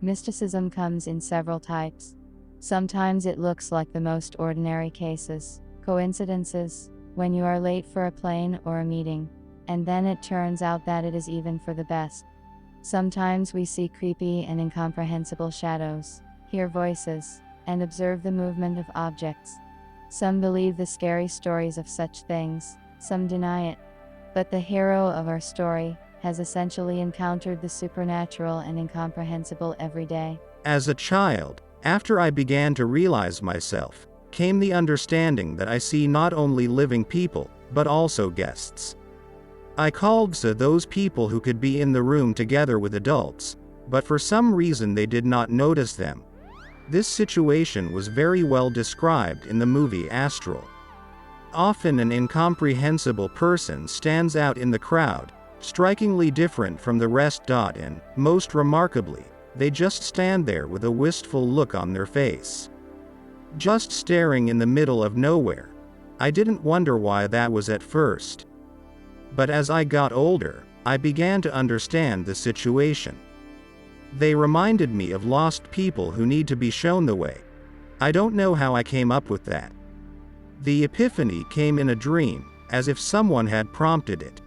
Mysticism comes in several types. Sometimes it looks like the most ordinary cases, coincidences, when you are late for a plane or a meeting, and then it turns out that it is even for the best. Sometimes we see creepy and incomprehensible shadows, hear voices, and observe the movement of objects. Some believe the scary stories of such things, some deny it. But the hero of our story has essentially encountered the supernatural and incomprehensible every day. As a child, after I began to realize myself, came the understanding that I see not only living people, but also guests. I called those people who could be in the room together with adults, but for some reason they did not notice them. This situation was very well described in the movie Astral. Often an incomprehensible person stands out in the crowd, strikingly different from the rest. And, most remarkably, they just stand there with a wistful look on their face. Just staring in the middle of nowhere. I didn't wonder why that was at first. But as I got older, I began to understand the situation. They reminded me of lost people who need to be shown the way. I don't know how I came up with that. The epiphany came in a dream, as if someone had prompted it.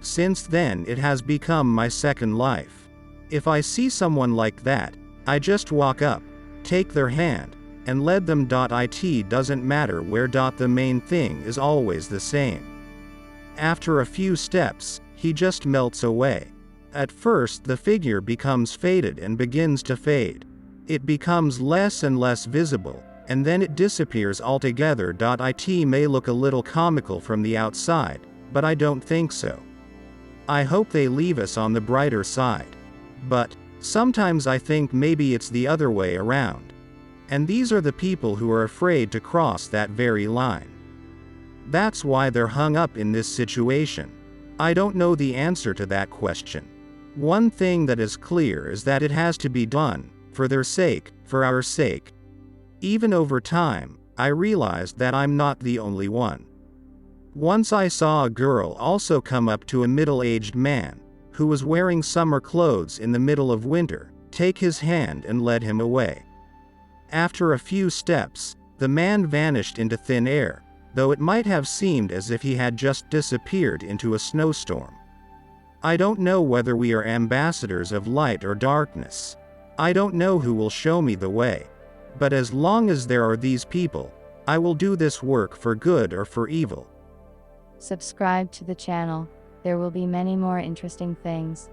Since then it has become my second life. If I see someone like that, I just walk up, take their hand, and lead them. It doesn't matter where. The main thing is always the same. After a few steps, he just melts away. At first the figure becomes faded and begins to fade. It becomes less and less visible, and then it disappears altogether. It may look a little comical from the outside, but I don't think so. I hope they leave us on the brighter side. But sometimes I think maybe it's the other way around. And these are the people who are afraid to cross that very line. That's why they're hung up in this situation. I don't know the answer to that question. One thing that is clear is that it has to be done, for their sake, for our sake. Even over time, I realized that I'm not the only one. Once I saw a girl also come up to a middle-aged man, who was wearing summer clothes in the middle of winter, take his hand and led him away. After a few steps, the man vanished into thin air, though it might have seemed as if he had just disappeared into a snowstorm. I don't know whether we are ambassadors of light or darkness. I don't know who will show me the way. But as long as there are these people, I will do this work for good or for evil. Subscribe to the channel. There will be many more interesting things.